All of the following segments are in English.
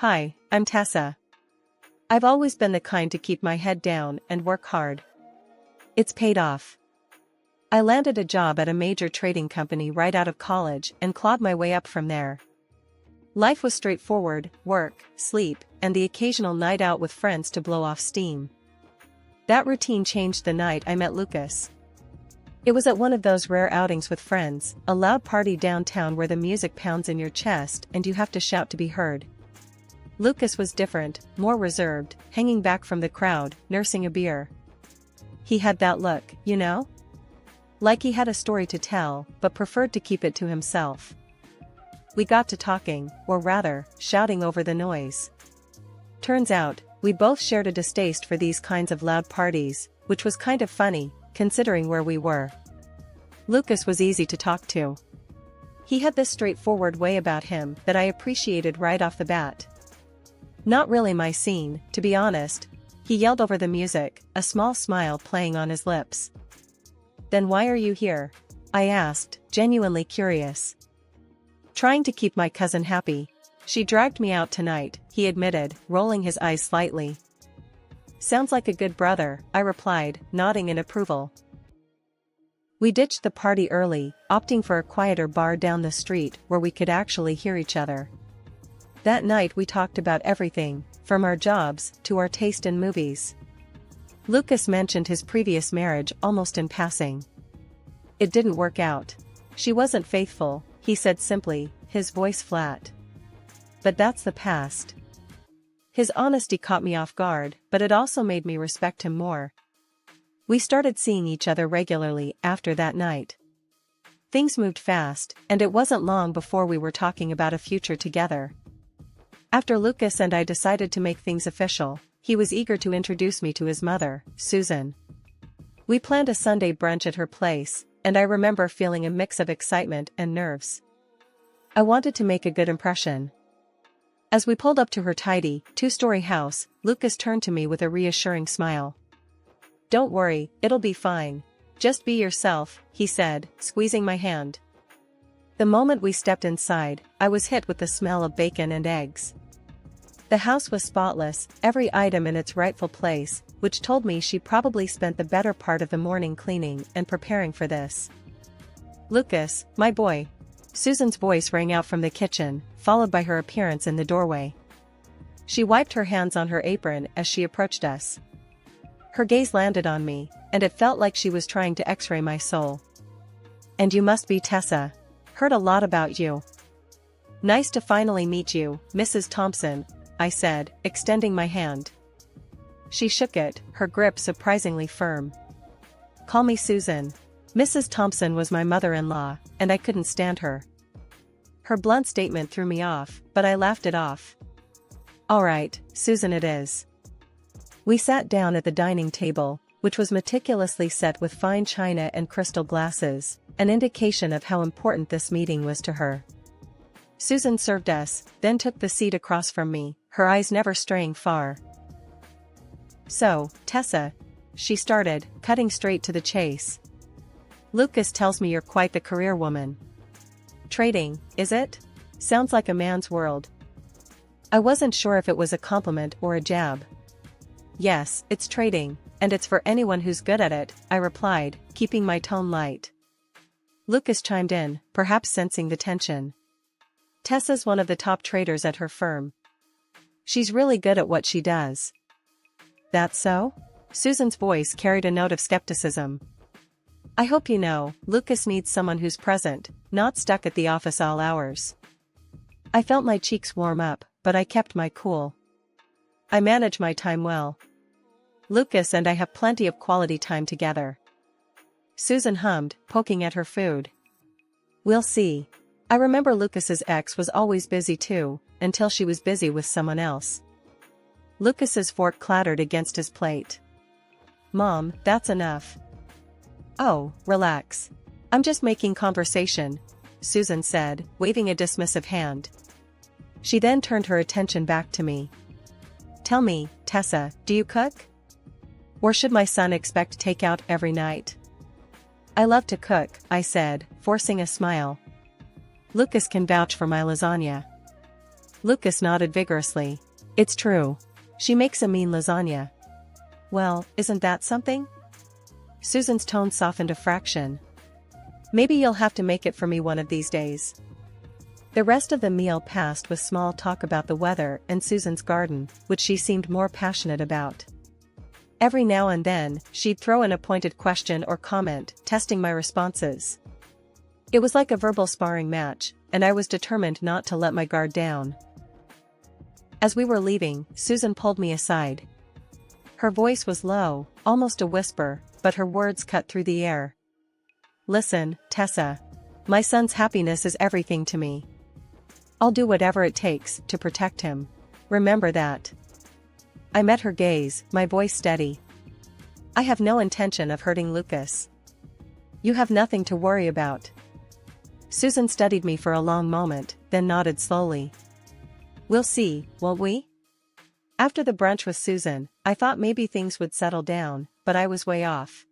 Hi, I'm Tessa. I've always been the kind to keep my head down and work hard. It's paid off. I landed a job at a major trading company right out of college and clawed my way up from there. Life was straightforward: work, sleep, and the occasional night out with friends to blow off steam. That routine changed the night I met Lucas. It was at one of those rare outings with friends, a loud party downtown where the music pounds in your chest and you have to shout to be heard. Lucas was different, more reserved, hanging back from the crowd, nursing a beer. He had that look, you know? Like he had a story to tell, but preferred to keep it to himself. We got to talking, or rather, shouting over the noise. Turns out, we both shared a distaste for these kinds of loud parties, which was kind of funny, considering where we were. Lucas was easy to talk to. He had this straightforward way about him that I appreciated right off the bat. Not really my scene, to be honest. He yelled over the music, a small smile playing on his lips. Then why are you here? I asked, genuinely curious. Trying to keep my cousin happy. She dragged me out tonight, he admitted, rolling his eyes slightly. Sounds like a good brother, I replied, nodding in approval. We ditched the party early, opting for a quieter bar down the street where we could actually hear each other. That night we talked about everything, from our jobs to our taste in movies. Lucas mentioned his previous marriage almost in passing. It didn't work out. She wasn't faithful, he said simply, his voice flat. But that's the past. His honesty caught me off guard, but it also made me respect him more. We started seeing each other regularly after that night. Things moved fast, and it wasn't long before we were talking about a future together. After Lucas and I decided to make things official, he was eager to introduce me to his mother, Susan. We planned a Sunday brunch at her place, and I remember feeling a mix of excitement and nerves. I wanted to make a good impression. As we pulled up to her tidy, two-story house, Lucas turned to me with a reassuring smile. Don't worry, it'll be fine. Just be yourself, he said, squeezing my hand. The moment we stepped inside, I was hit with the smell of bacon and eggs. The house was spotless, every item in its rightful place, which told me she probably spent the better part of the morning cleaning and preparing for this. Lucas, my boy. Susan's voice rang out from the kitchen, followed by her appearance in the doorway. She wiped her hands on her apron as she approached us. Her gaze landed on me, and it felt like she was trying to x-ray my soul. And you must be Tessa. Heard a lot about you. Nice to finally meet you, Mrs. Thompson, I said, extending my hand. She shook it, her grip surprisingly firm. Call me Susan. Mrs. Thompson was my mother-in-law, and I couldn't stand her. Her blunt statement threw me off, but I laughed it off. All right, Susan it is. We sat down at the dining table, which was meticulously set with fine china and crystal glasses, an indication of how important this meeting was to her. Susan served us, then took the seat across from me, her eyes never straying far. So, Tessa, she started, cutting straight to the chase. Lucas tells me you're quite the career woman. Trading, is it? Sounds like a man's world. I wasn't sure if it was a compliment or a jab. Yes, it's trading, and it's for anyone who's good at it, I replied, keeping my tone light. Lucas chimed in, perhaps sensing the tension. Tessa's one of the top traders at her firm. She's really good at what she does. That so? Susan's voice carried a note of skepticism. I hope you know, Lucas needs someone who's present, not stuck at the office all hours. I felt my cheeks warm up, but I kept my cool. I manage my time well. Lucas and I have plenty of quality time together. Susan hummed, poking at her food. We'll see. I remember Lucas's ex was always busy too, until she was busy with someone else. Lucas's fork clattered against his plate. Mom, that's enough. Oh, relax. I'm just making conversation, Susan said, waving a dismissive hand. She then turned her attention back to me. Tell me, Tessa, do you cook? Or should my son expect takeout every night? I love to cook, I said, forcing a smile. Lucas can vouch for my lasagna. Lucas nodded vigorously. It's true. She makes a mean lasagna. Well, isn't that something? Susan's tone softened a fraction. Maybe you'll have to make it for me one of these days. The rest of the meal passed with small talk about the weather and Susan's garden, which she seemed more passionate about. Every now and then, she'd throw in a pointed question or comment, testing my responses. It was like a verbal sparring match, and I was determined not to let my guard down. As we were leaving, Susan pulled me aside. Her voice was low, almost a whisper, but her words cut through the air. Listen, Tessa. My son's happiness is everything to me. I'll do whatever it takes to protect him. Remember that. I met her gaze, my voice steady. I have no intention of hurting Lucas. You have nothing to worry about. Susan studied me for a long moment, then nodded slowly. We'll see, won't we? After the brunch with Susan, I thought maybe things would settle down, but I was way off.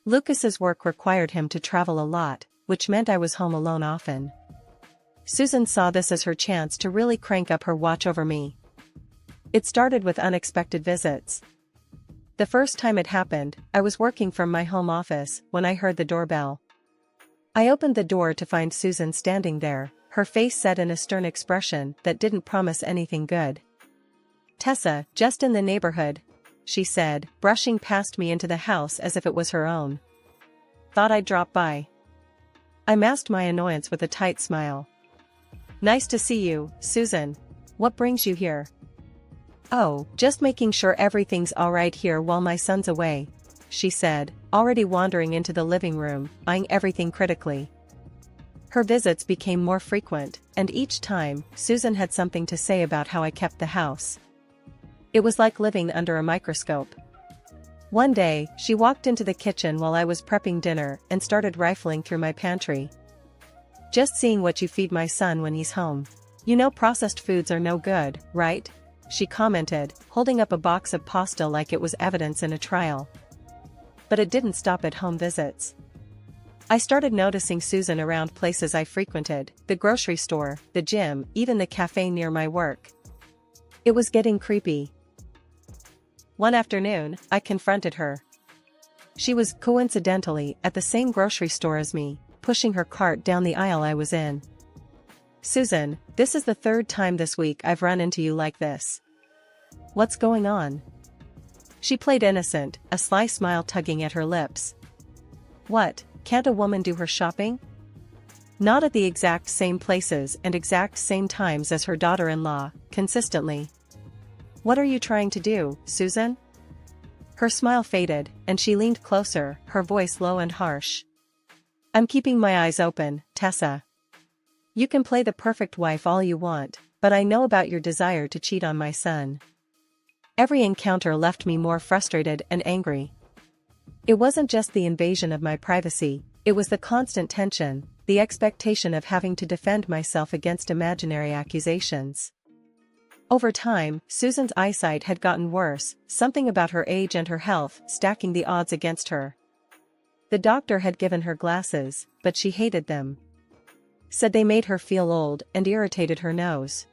Lucas's work required him to travel a lot, which meant I was home alone often. Susan saw this as her chance to really crank up her watch over me. It started with unexpected visits. The first time it happened, I was working from my home office when I heard the doorbell. I opened the door to find Susan standing there, her face set in a stern expression that didn't promise anything good. Tessa, just in the neighborhood, she said, brushing past me into the house as if it was her own. Thought I'd drop by. I masked my annoyance with a tight smile. Nice to see you, Susan. What brings you here? Oh, just making sure everything's alright here while my son's away, she said, already wandering into the living room, eyeing everything critically. Her visits became more frequent, and each time, Susan had something to say about how I kept the house. It was like living under a microscope. One day, she walked into the kitchen while I was prepping dinner and started rifling through my pantry. Just seeing what you feed my son when he's home. You know processed foods are no good, right? She commented, holding up a box of pasta like it was evidence in a trial. But it didn't stop at home visits. I started noticing Susan around places I frequented, the grocery store, the gym, even the cafe near my work. It was getting creepy. One afternoon, I confronted her. She was, coincidentally, at the same grocery store as me, pushing her cart down the aisle I was in. Susan, this is the third time this week I've run into you like this. What's going on? She played innocent, a sly smile tugging at her lips. What, can't a woman do her shopping? Not at the exact same places and exact same times as her daughter-in-law, consistently. What are you trying to do, Susan? Her smile faded, and she leaned closer, her voice low and harsh. I'm keeping my eyes open, Tessa. You can play the perfect wife all you want, but I know about your desire to cheat on my son. Every encounter left me more frustrated and angry. It wasn't just the invasion of my privacy, it was the constant tension, the expectation of having to defend myself against imaginary accusations. Over time, Susan's eyesight had gotten worse, something about her age and her health stacking the odds against her. The doctor had given her glasses, but she hated them. Said they made her feel old and irritated her nose.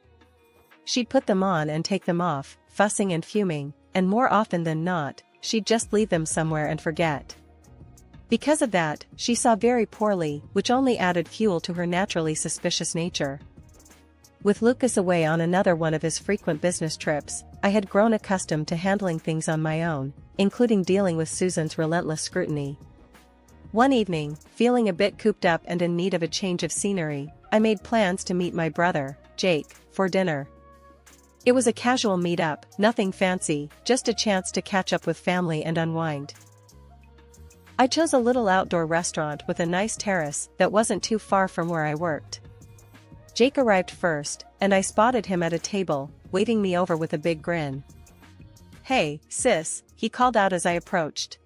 She'd put them on and take them off, fussing and fuming, and more often than not, she'd just leave them somewhere and forget. Because of that, she saw very poorly, which only added fuel to her naturally suspicious nature. With Lucas away on another one of his frequent business trips, I had grown accustomed to handling things on my own, including dealing with Susan's relentless scrutiny. One evening, feeling a bit cooped up and in need of a change of scenery, I made plans to meet my brother, Jake, for dinner. It was a casual meet-up, nothing fancy, just a chance to catch up with family and unwind. I chose a little outdoor restaurant with a nice terrace that wasn't too far from where I worked. Jake arrived first, and I spotted him at a table, waving me over with a big grin. Hey, sis, he called out as I approached.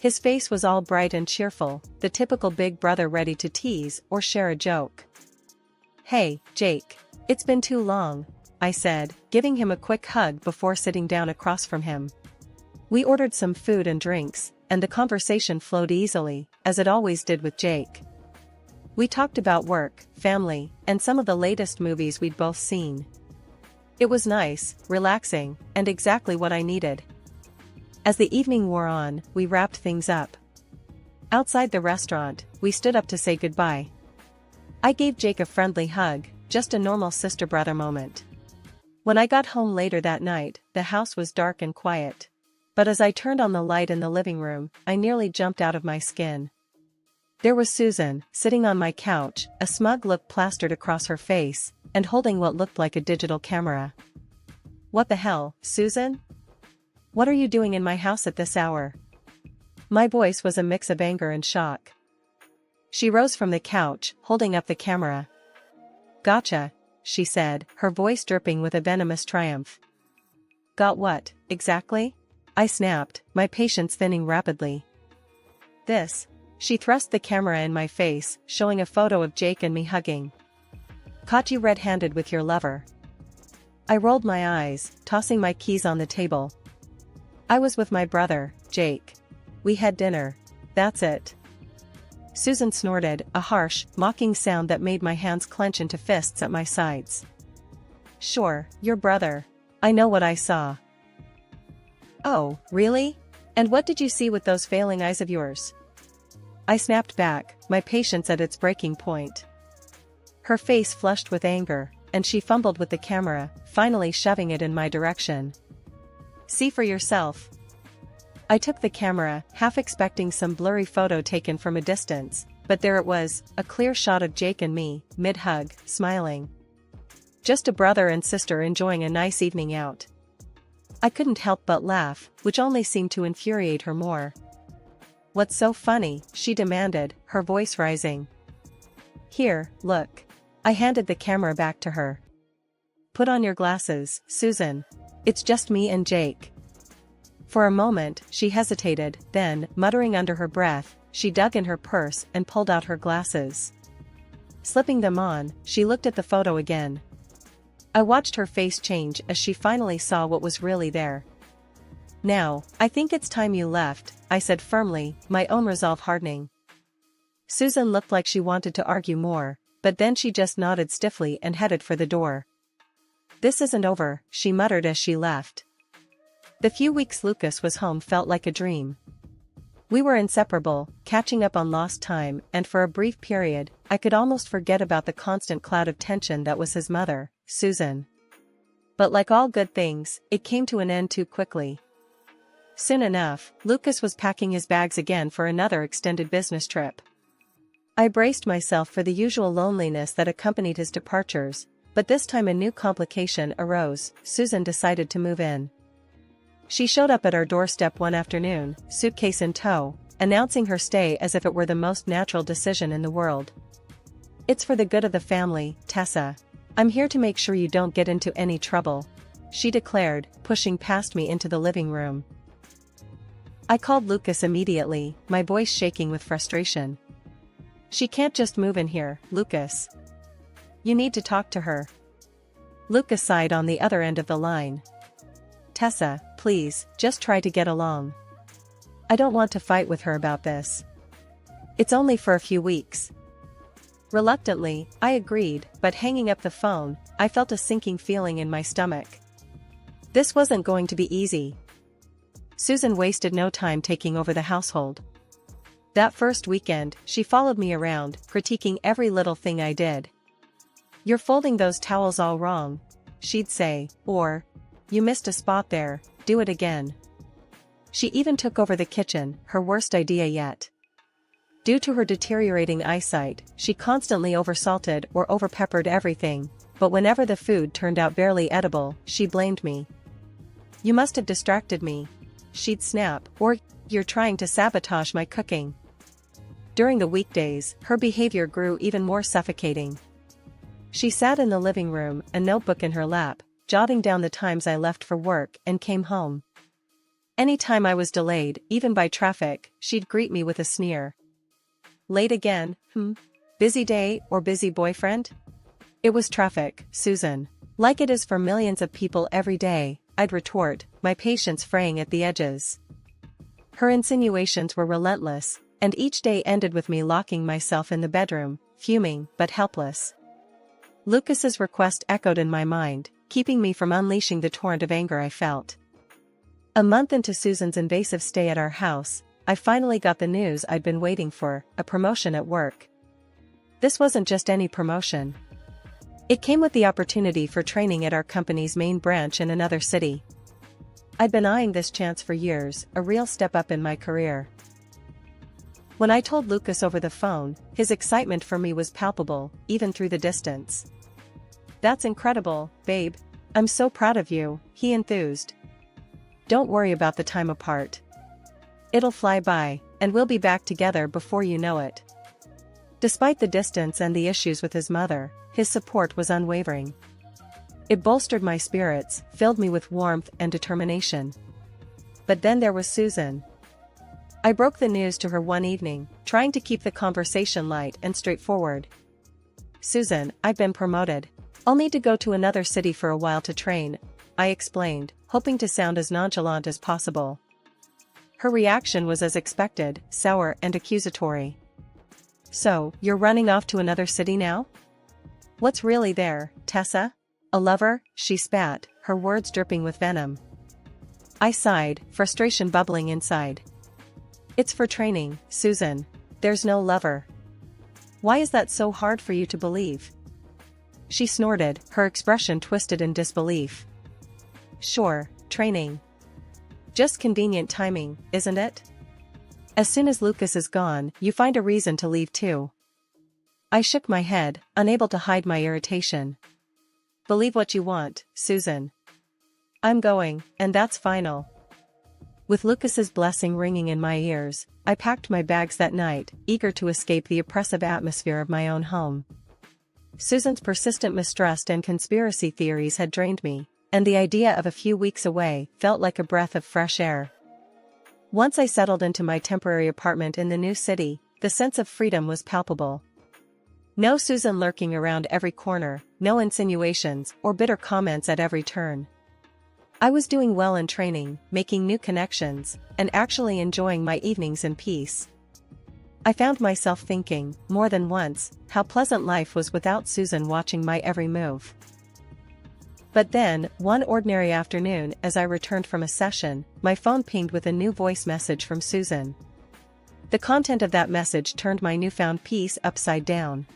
His face was all bright and cheerful, the typical big brother ready to tease or share a joke. Hey, Jake. It's been too long, I said, giving him a quick hug before sitting down across from him. We ordered some food and drinks, and the conversation flowed easily, as it always did with Jake. We talked about work, family, and some of the latest movies we'd both seen. It was nice, relaxing, and exactly what I needed. As the evening wore on, we wrapped things up. Outside the restaurant, we stood up to say goodbye. I gave Jake a friendly hug, just a normal sister-brother moment. When I got home later that night, the house was dark and quiet. But as I turned on the light in the living room, I nearly jumped out of my skin. There was Susan, sitting on my couch, a smug look plastered across her face, and holding what looked like a digital camera. "What the hell, Susan? What are you doing in my house at this hour?" My voice was a mix of anger and shock. She rose from the couch, holding up the camera. "Gotcha," she said, her voice dripping with a venomous triumph. "Got what, exactly?" I snapped, my patience thinning rapidly. "This." She thrust the camera in my face, showing a photo of Jake and me hugging. "Caught you red-handed with your lover." I rolled my eyes, tossing my keys on the table. "I was with my brother, Jake. We had dinner. That's it." Susan snorted, a harsh, mocking sound that made my hands clench into fists at my sides. "Sure, your brother. I know what I saw." "Oh, really? And what did you see with those failing eyes of yours?" I snapped back, my patience at its breaking point. Her face flushed with anger, and she fumbled with the camera, finally shoving it in my direction. "See for yourself." I took the camera, half expecting some blurry photo taken from a distance, but there it was, a clear shot of Jake and me, mid-hug, smiling. Just a brother and sister enjoying a nice evening out. I couldn't help but laugh, which only seemed to infuriate her more. "What's so funny?" she demanded, her voice rising. "Here, look." I handed the camera back to her. "Put on your glasses, Susan. It's just me and Jake." For a moment, she hesitated, then, muttering under her breath, she dug in her purse and pulled out her glasses. Slipping them on, she looked at the photo again. I watched her face change as she finally saw what was really there. "Now, I think it's time you left," I said firmly, my own resolve hardening. Susan looked like she wanted to argue more, but then she just nodded stiffly and headed for the door. "This isn't over," she muttered as she left. The few weeks Lucas was home felt like a dream. We were inseparable, catching up on lost time, and for a brief period, I could almost forget about the constant cloud of tension that was his mother, Susan. But like all good things, it came to an end too quickly. Soon enough, Lucas was packing his bags again for another extended business trip. I braced myself for the usual loneliness that accompanied his departures, but this time a new complication arose. Susan decided to move in. She showed up at our doorstep one afternoon, suitcase in tow, announcing her stay as if it were the most natural decision in the world. "It's for the good of the family, Tessa. I'm here to make sure you don't get into any trouble," she declared, pushing past me into the living room. I called Lucas immediately, my voice shaking with frustration. "She can't just move in here, Lucas. You need to talk to her." Lucas sighed on the other end of the line. "Tessa, please, just try to get along. I don't want to fight with her about this. It's only for a few weeks." Reluctantly, I agreed, but hanging up the phone, I felt a sinking feeling in my stomach. This wasn't going to be easy. Susan wasted no time taking over the household. That first weekend, she followed me around, critiquing every little thing I did. "You're folding those towels all wrong," she'd say, or, "You missed a spot there, do it again." She even took over the kitchen, her worst idea yet. Due to her deteriorating eyesight, she constantly oversalted or overpeppered everything, but whenever the food turned out barely edible, she blamed me. "You must have distracted me," she'd snap, or, "You're trying to sabotage my cooking." During the weekdays, her behavior grew even more suffocating. She sat in the living room, a notebook in her lap, jotting down the times I left for work and came home. Anytime I was delayed, even by traffic, she'd greet me with a sneer. "Late again, Busy day or busy boyfriend?" "It was traffic, Susan. Like it is for millions of people every day," I'd retort, my patience fraying at the edges. Her insinuations were relentless, and each day ended with me locking myself in the bedroom, fuming but helpless. Lucas's request echoed in my mind, keeping me from unleashing the torrent of anger I felt. A month into Susan's invasive stay at our house, I finally got the news I'd been waiting for: a promotion at work. This wasn't just any promotion. It came with the opportunity for training at our company's main branch in another city. I'd been eyeing this chance for years, a real step up in my career. When I told Lucas over the phone, his excitement for me was palpable, even through the distance. "That's incredible, babe. I'm so proud of you," he enthused. "Don't worry about the time apart. It'll fly by, and we'll be back together before you know it." Despite the distance and the issues with his mother, his support was unwavering. It bolstered my spirits, filled me with warmth and determination. But then there was Susan. I broke the news to her one evening, trying to keep the conversation light and straightforward. "Susan, I've been promoted. I'll need to go to another city for a while to train," I explained, hoping to sound as nonchalant as possible. Her reaction was as expected, sour and accusatory. "So, you're running off to another city now? What's really there, Tessa? A lover?" she spat, her words dripping with venom. I sighed, frustration bubbling inside. "It's for training, Susan. There's no lover." "Why is that so hard for you to believe?" She snorted, her expression twisted in disbelief. "Sure, training. Just convenient timing, isn't it? As soon as Lucas is gone, you find a reason to leave too." I shook my head, unable to hide my irritation. "Believe what you want, Susan. I'm going, and that's final." With Lucas's blessing ringing in my ears, I packed my bags that night, eager to escape the oppressive atmosphere of my own home. Susan's persistent mistrust and conspiracy theories had drained me, and the idea of a few weeks away felt like a breath of fresh air. Once I settled into my temporary apartment in the new city, the sense of freedom was palpable. No Susan lurking around every corner, no insinuations or bitter comments at every turn. I was doing well in training, making new connections, and actually enjoying my evenings in peace. I found myself thinking, more than once, how pleasant life was without Susan watching my every move. But then, one ordinary afternoon as I returned from a session, my phone pinged with a new voice message from Susan. The content of that message turned my newfound peace upside down.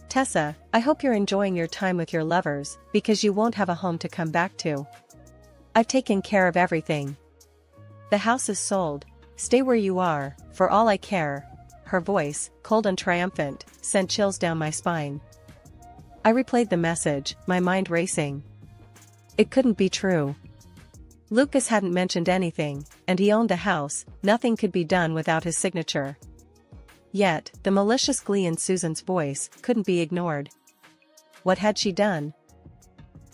"Tessa, I hope you're enjoying your time with your lovers, because you won't have a home to come back to. I've taken care of everything. The house is sold. Stay where you are, for all I care." Her voice, cold and triumphant, sent chills down my spine. I replayed the message, my mind racing. It couldn't be true. Lucas hadn't mentioned anything, and he owned the house. Nothing could be done without his signature. Yet, the malicious glee in Susan's voice couldn't be ignored. What had she done?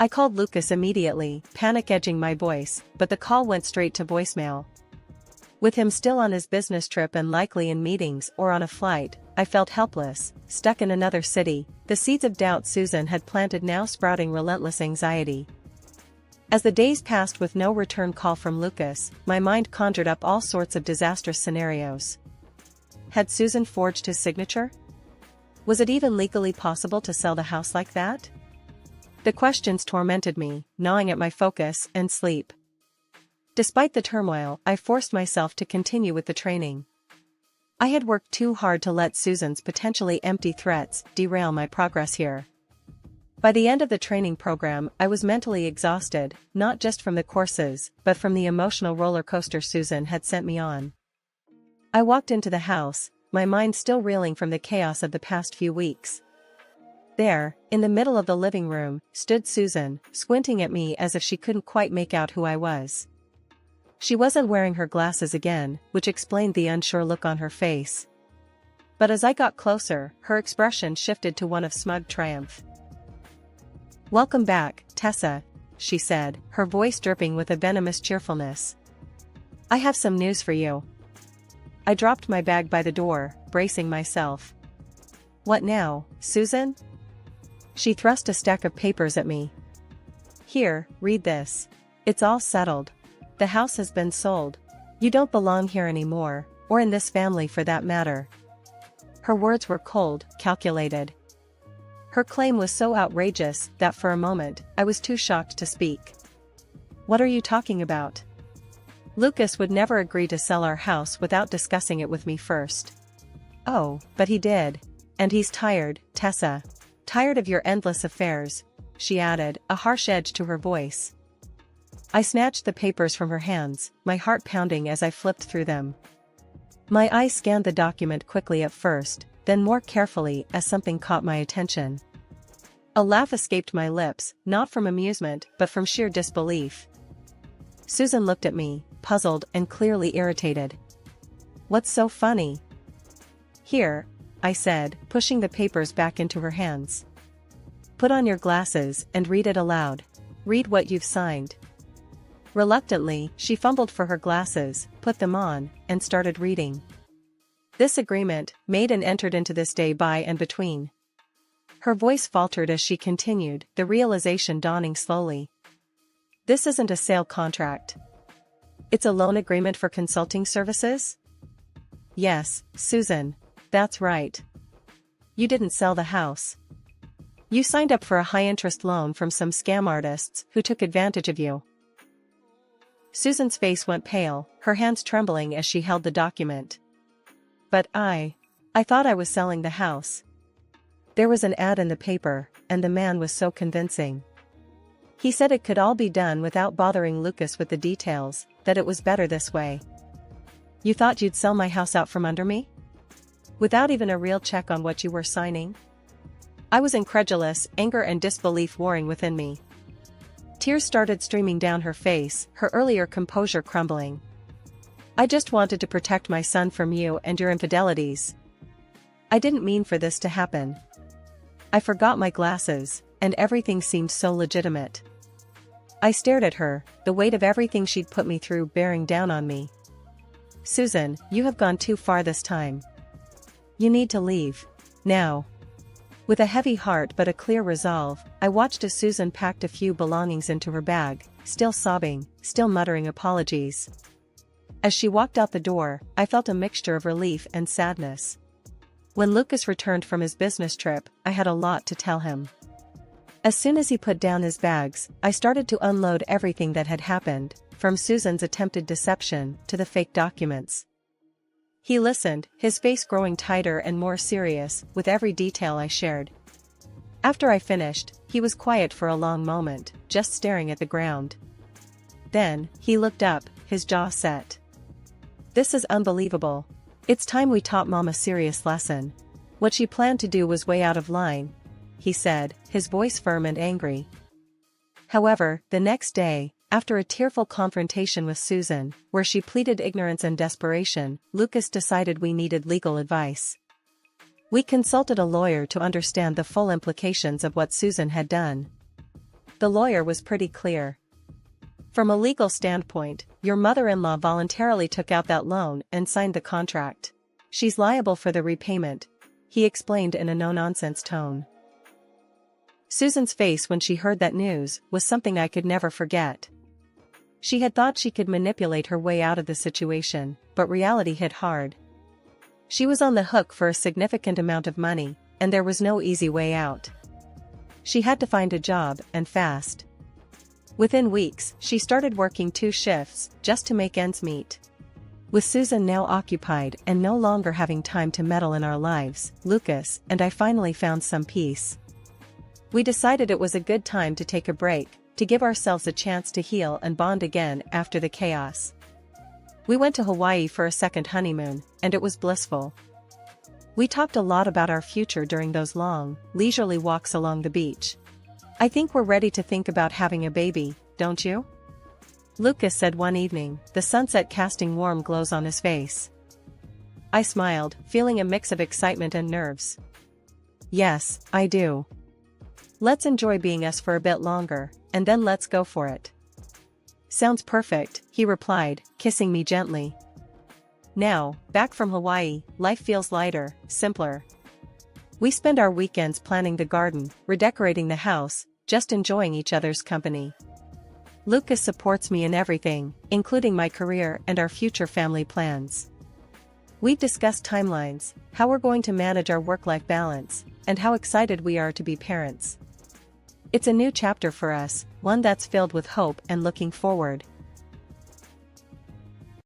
I called Lucas immediately, panic edging my voice, but the call went straight to voicemail. With him still on his business trip and likely in meetings or on a flight, I felt helpless, stuck in another city. The seeds of doubt Susan had planted now sprouting relentless anxiety. As the days passed with no return call from Lucas, my mind conjured up all sorts of disastrous scenarios. Had Susan forged his signature? Was it even legally possible to sell the house like that? The questions tormented me, gnawing at my focus and sleep. Despite the turmoil, I forced myself to continue with the training. I had worked too hard to let Susan's potentially empty threats derail my progress here. By the end of the training program, I was mentally exhausted, not just from the courses, but from the emotional roller coaster Susan had sent me on. I walked into the house, my mind still reeling from the chaos of the past few weeks. There, in the middle of the living room, stood Susan, squinting at me as if she couldn't quite make out who I was. She wasn't wearing her glasses again, which explained the unsure look on her face. But as I got closer, her expression shifted to one of smug triumph. "Welcome back, Tessa," she said, her voice dripping with a venomous cheerfulness. "I have some news for you." I dropped my bag by the door, bracing myself. "What now, Susan?" She thrust a stack of papers at me. "Here, read this. It's all settled. The house has been sold. You don't belong here anymore, or in this family for that matter." Her words were cold, calculated. Her claim was so outrageous that for a moment, I was too shocked to speak. "What are you talking about? Lucas would never agree to sell our house without discussing it with me first." "Oh, but he did. And he's tired, Tessa. Tired of your endless affairs," she added, a harsh edge to her voice. I snatched the papers from her hands, my heart pounding as I flipped through them. My eyes scanned the document quickly at first, then more carefully as something caught my attention. A laugh escaped my lips, not from amusement but from sheer disbelief. Susan looked at me, puzzled and clearly irritated. "What's so funny?" "Here," I said, pushing the papers back into her hands. "Put on your glasses and read it aloud. Read what you've signed." Reluctantly, she fumbled for her glasses, put them on, and started reading. "This agreement, made and entered into this day by and between." Her voice faltered as she continued, the realization dawning slowly. "This isn't a sale contract. It's a loan agreement for consulting services?" "Yes, Susan. That's right. You didn't sell the house. You signed up for a high-interest loan from some scam artists who took advantage of you." Susan's face went pale, her hands trembling as she held the document. "But I thought I was selling the house. There was an ad in the paper, and the man was so convincing. He said it could all be done without bothering Lucas with the details, that it was better this way." "You thought you'd sell my house out from under me? Without even a real check on what you were signing?" I was incredulous, anger and disbelief warring within me. Tears started streaming down her face, her earlier composure crumbling. "I just wanted to protect my son from you and your infidelities. I didn't mean for this to happen." I forgot my glasses, and everything seemed so legitimate. I stared at her, the weight of everything she'd put me through bearing down on me. "Susan, you have gone too far this time. You need to leave. Now." With a heavy heart but a clear resolve, I watched as Susan packed a few belongings into her bag, still sobbing, still muttering apologies. As she walked out the door, I felt a mixture of relief and sadness. When Lucas returned from his business trip, I had a lot to tell him. As soon as he put down his bags, I started to unload everything that had happened, from Susan's attempted deception to the fake documents. He listened, his face growing tighter and more serious with every detail I shared. After I finished, he was quiet for a long moment, just staring at the ground. Then, he looked up, his jaw set. "This is unbelievable. It's time we taught Mom a serious lesson. What she planned to do was way out of line," he said, his voice firm and angry. However, the next day, after a tearful confrontation with Susan, where she pleaded ignorance and desperation, Lucas decided we needed legal advice. We consulted a lawyer to understand the full implications of what Susan had done. The lawyer was pretty clear. "From a legal standpoint, your mother-in-law voluntarily took out that loan and signed the contract. She's liable for the repayment," he explained in a no-nonsense tone. Susan's face when she heard that news was something I could never forget. She had thought she could manipulate her way out of the situation, but reality hit hard. She was on the hook for a significant amount of money, and there was no easy way out. She had to find a job, and fast. Within weeks, she started working 2 shifts, just to make ends meet. With Susan now occupied and no longer having time to meddle in our lives, Lucas and I finally found some peace. We decided it was a good time to take a break, to give ourselves a chance to heal and bond again after the chaos. We went to Hawaii for a second honeymoon, and it was blissful. We talked a lot about our future during those long, leisurely walks along the beach. "I think we're ready to think about having a baby, don't you?" Lucas said one evening, the sunset casting warm glows on his face. I smiled, feeling a mix of excitement and nerves. "Yes, I do. Let's enjoy being us for a bit longer, and then let's go for it." "Sounds perfect," he replied, kissing me gently. Now, back from Hawaii, life feels lighter, simpler. We spend our weekends planning the garden, redecorating the house, just enjoying each other's company. Lucas supports me in everything, including my career and our future family plans. We've discussed timelines, how we're going to manage our work-life balance, and how excited we are to be parents. It's a new chapter for us, one that's filled with hope and looking forward.